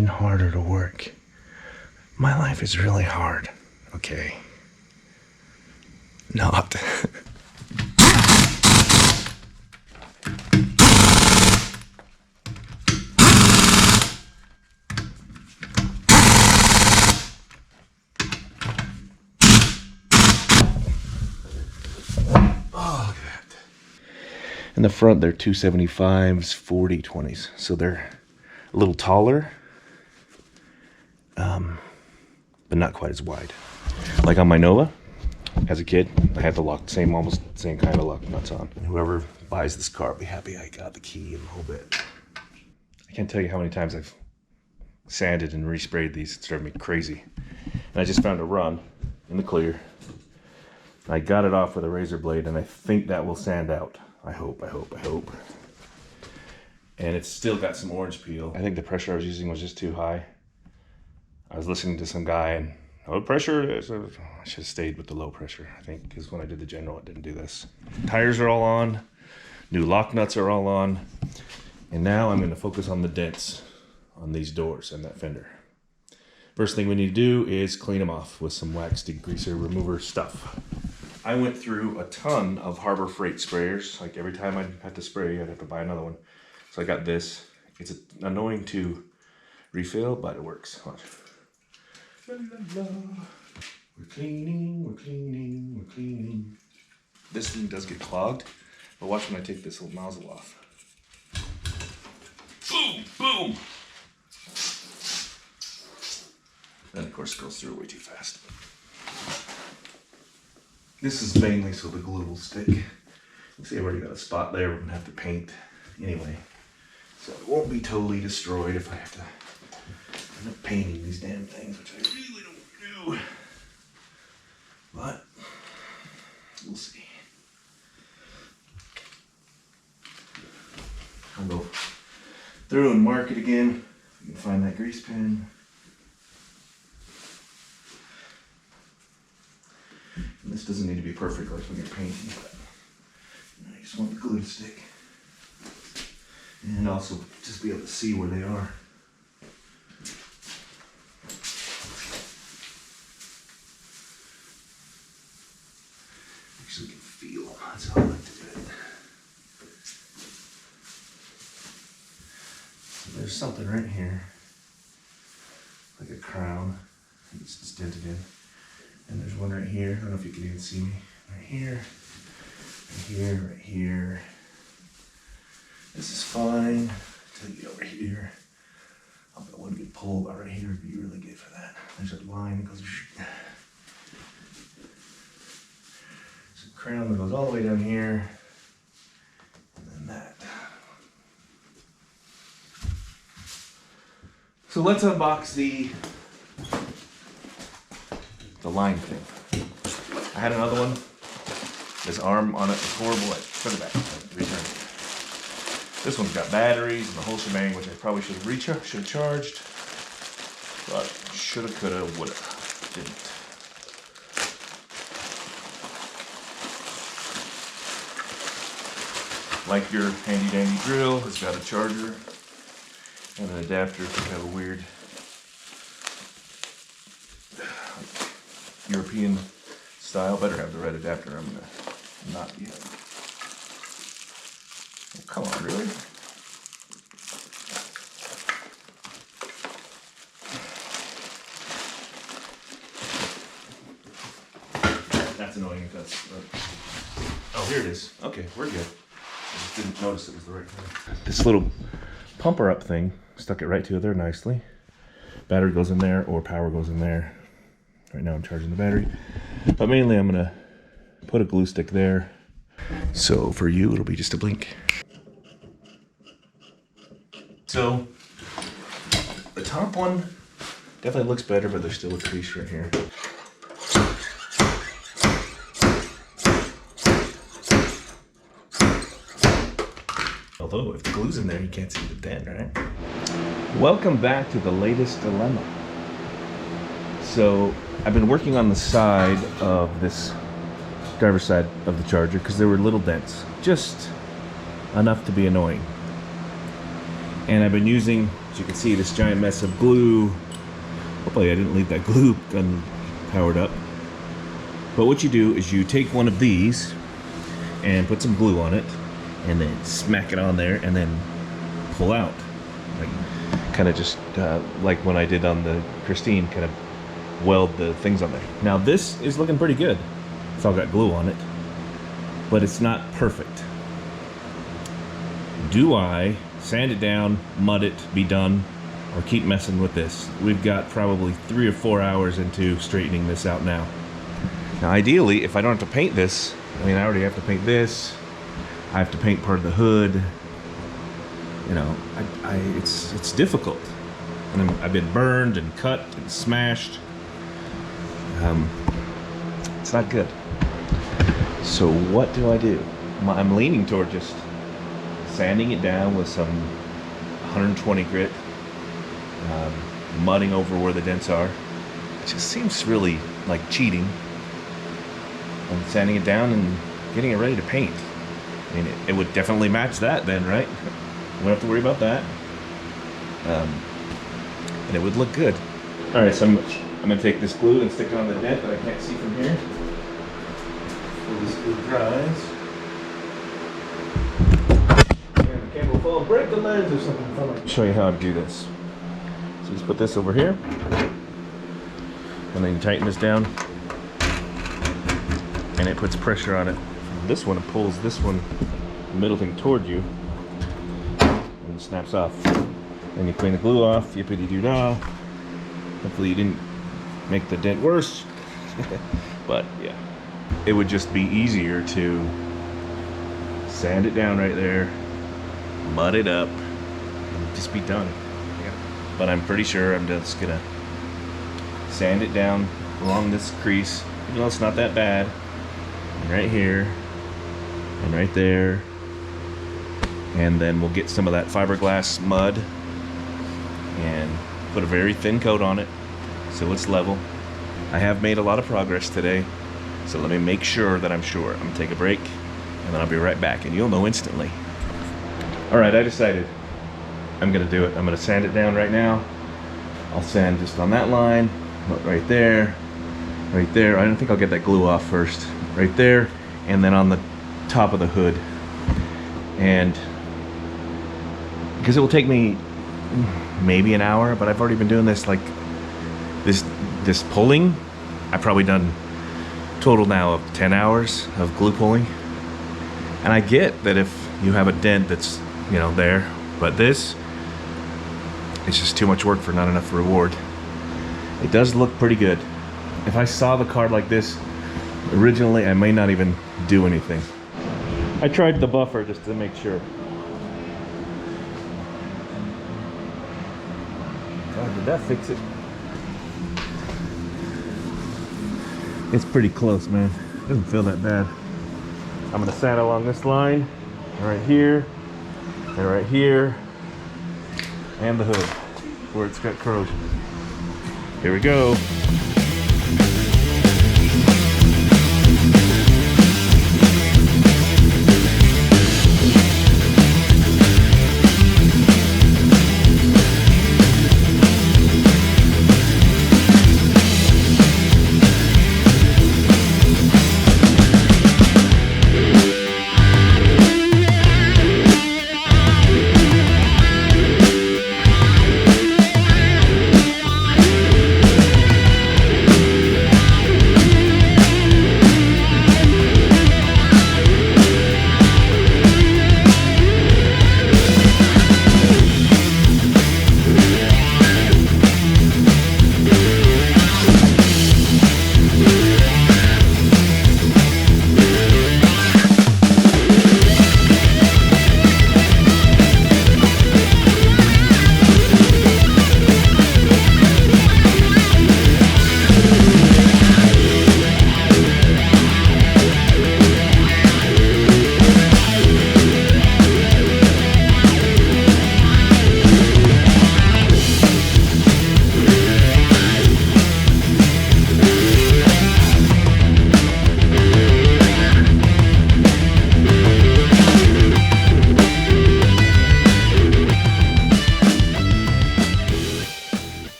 even harder to work. My life is really hard, okay? Not. In the front, they're 275s, 40/20s. So they're a little taller, but not quite as wide. Like on my Nova, as a kid, I had the almost same kind of lock nuts on. And whoever buys this car will be happy I got the key and the whole bit. I can't tell you how many times I've sanded and resprayed these. It's driving me crazy. And I just found a run in the clear. I got it off with a razor blade, and I think that will sand out. I hope. And it's still got some orange peel. I think the pressure I was using was just too high. I was listening to some guy and, oh, pressure is, I should have stayed with the low pressure, I think, because when I did the general, it didn't do this. Tires are all on, new lock nuts are all on, and now I'm gonna focus on the dents on these doors and that fender. First thing we need to do is clean them off with some wax degreaser remover stuff. I went through a ton of Harbor Freight sprayers. Like every time I had to spray, I'd have to buy another one. So I got this. It's annoying to refill, but it works. Watch. We're cleaning. This thing does get clogged, but watch when I take this little nozzle off. Boom, boom. Then of course it goes through way too fast. This is mainly so the glue will stick. You see, I've already got a spot there. We're gonna have to paint anyway, so it won't be totally destroyed if I have to end up painting these damn things, which I really don't do. But we'll see. I'll go through and mark it again. You can find that grease pen. And this doesn't need to be perfect like when you're painting, but I just want the glue to stick. And also just be able to see where they are. Actually can feel, that's how I like to do it. So there's something right here, like a crown, it's dented in. And there's one right here. I don't know if you can even see me. Right here, right here, right here. This is fine until you get over here. I'll bet one good pull about right here would be really good for that. There's a line that goes. There's a crown that goes all the way down here. And then that. So let's unbox the line thing. I had another one. This arm on it was horrible. I put it back. Returned it. This one's got batteries and the whole shebang, which I probably should have charged. But shoulda, coulda, woulda. Didn't. Like your handy dandy drill, it's got a charger and an adapter if you have a weird European style. Better have the red adapter. I'm gonna not yet. Oh, come on, really? That's annoying if that's oh, here it is. Okay, we're good. I just didn't notice it was the right thing. This little pumper up thing stuck it right to there nicely. Battery goes in there or power goes in there. Right now I'm charging the battery, but mainly I'm gonna put a glue stick there. So for you, it'll be just a blink. So the top one definitely looks better, but there's still a crease right here. Although if the glue's in there, you can't see the dent, right? Welcome back to the latest dilemma. So I've been working on the side of this driver's side of the Charger because there were little dents, just enough to be annoying. And I've been using you can see, this giant mess of glue. Hopefully I didn't leave that glue gun powered up. But what you do is you take one of these and put some glue on it, and then smack it on there, and then pull out. Like, kind of just like when I did on the Christine, kind of weld the things on there. Now this is looking pretty good. It's all got glue on it, but it's not perfect. Do I sand it down, mud it, be done, or keep messing with this? We've got probably 3 or 4 hours into straightening this out now. Now ideally, if I don't have to paint this, I mean, I already have to paint this, I have to paint part of the hood, you know, it's difficult. And I've been burned and cut and smashed. It's not good. So what do? I'm leaning toward just sanding it down with some 120 grit, mudding over where the dents are. It just seems really like cheating. And sanding it down and getting it ready to paint. I mean, it would definitely match that then, right? We don't have to worry about that. And it would look good. All right, so I'm gonna take this glue and stick it on the dent that I can't see from here. Before this glue dries. And the camera will fall, break the lens or something. I'll show you how I do this. So just put this over here, and then you tighten this down, and it puts pressure on it. This one, it pulls this one, the middle thing toward you, and it snaps off. Then you clean the glue off, yippity-doo-dah. Hopefully you didn't make the dent worse. But yeah, it would just be easier to sand it down right there, mud it up, and just be done. Yeah. But I'm pretty sure I'm just gonna sand it down along this crease, even though it's not that bad. And right here, and right there, and then we'll get some of that fiberglass mud and put a very thin coat on it so it's level. I have made a lot of progress today, so let me make sure that I'm sure. I'm gonna take a break, and then I'll be right back, and you'll know instantly. All right, I decided I'm gonna do it. I'm gonna sand it down right now. I'll sand just on that line, right there, right there. I don't think I'll get that glue off first. Right there, and then on the top of the hood. And because it will take me maybe an hour, but I've already been doing this, like this pulling, I've probably done total now of 10 hours of glue pulling. And I get that if you have a dent that's, you know, there, but this, it's just too much work for not enough reward. It does look pretty good. If I saw the card like this originally, I may not even do anything. I tried the buffer just to make sure. God, did that fix it? It's pretty close, man. It doesn't feel that bad. I'm gonna sand along this line, right here, and the hood, where it's got corrosion. Here we go.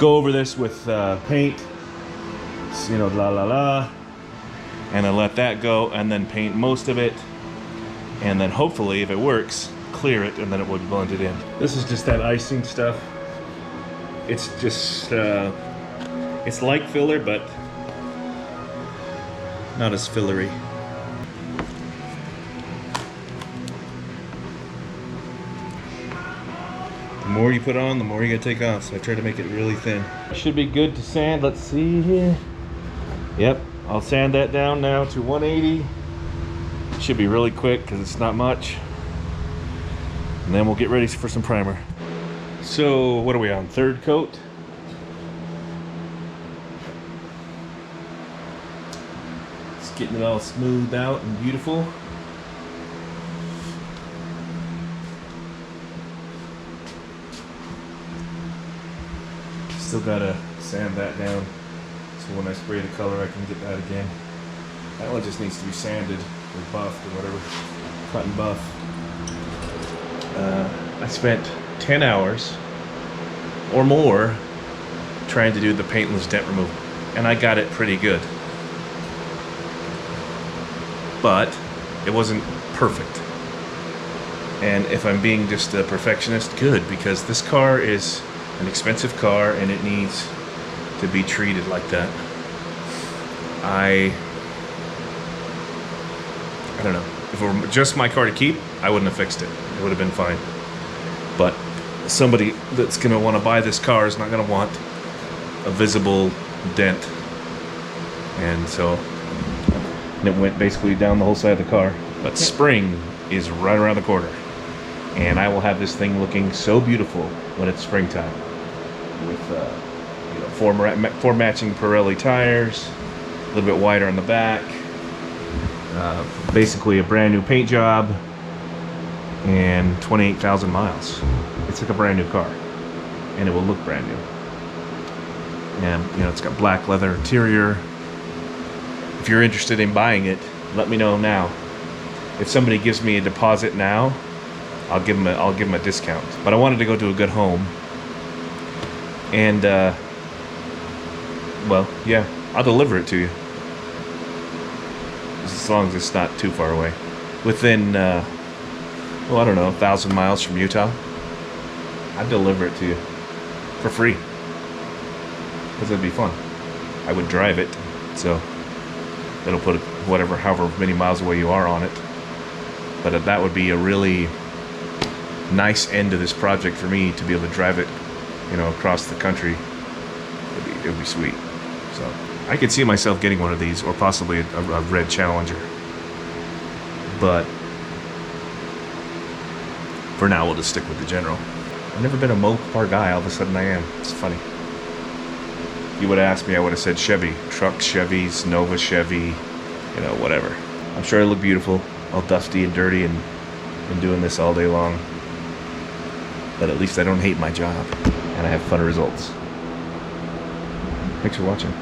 go over this with paint, you know, la la la, and then let that go, and then paint most of it, and then hopefully, if it works, clear it, and then it would blend it in. This is just that icing stuff. It's just, it's like filler, but not as fillery. The more you put on, the more you gotta take off, so I try to make it really thin. Should be good to sand. Let's see here. Yep, I'll sand that down now to 180. Should be really quick because it's not much. And then we'll get ready for some primer. So what are we on, third coat? It's getting it all smoothed out and beautiful. Still gotta sand that down, so when I spray the color I can get that again. That one just needs to be sanded or buffed or whatever, cut and buff. I spent 10 hours or more trying to do the paintless dent removal, and I got it pretty good. But it wasn't perfect. And if I'm being just a perfectionist, good, because this car is an expensive car and it needs to be treated like that. I don't know. If it were just my car to keep, I wouldn't have fixed it. It would have been fine. But somebody that's gonna want to buy this car is not gonna want a visible dent. And so it went basically down the whole side of the car. But spring is right around the corner. And I will have this thing looking so beautiful when it's springtime. With you know, four matching Pirelli tires, a little bit wider on the back, basically a brand new paint job, and 28,000 miles. It's like a brand new car, and it will look brand new. And you know, it's got black leather interior. If you're interested in buying it, let me know now. If somebody gives me a deposit now, I'll give them a discount. But I wanted to go to a good home. And, well, yeah, I'll deliver it to you. As long as it's not too far away. Within, well, I don't know, 1,000 miles from Utah. I'd deliver it to you. For free. Because it'd be fun. I would drive it, so it'll put however many miles away you are on it. But that would be a really nice end to this project for me, to be able to drive it, you know, across the country. It would be sweet. So I could see myself getting one of these, or possibly a red Challenger. But for now, we'll just stick with the General. I've never been a mopar guy. All of a sudden, I am. It's funny. If you would have asked me, I would have said Chevy, trucks, Chevys, Nova Chevy, you know, whatever. I'm sure it'll look beautiful, all dusty and dirty, and doing this all day long. But at least I don't hate my job, and I have fun results. Thanks for watching.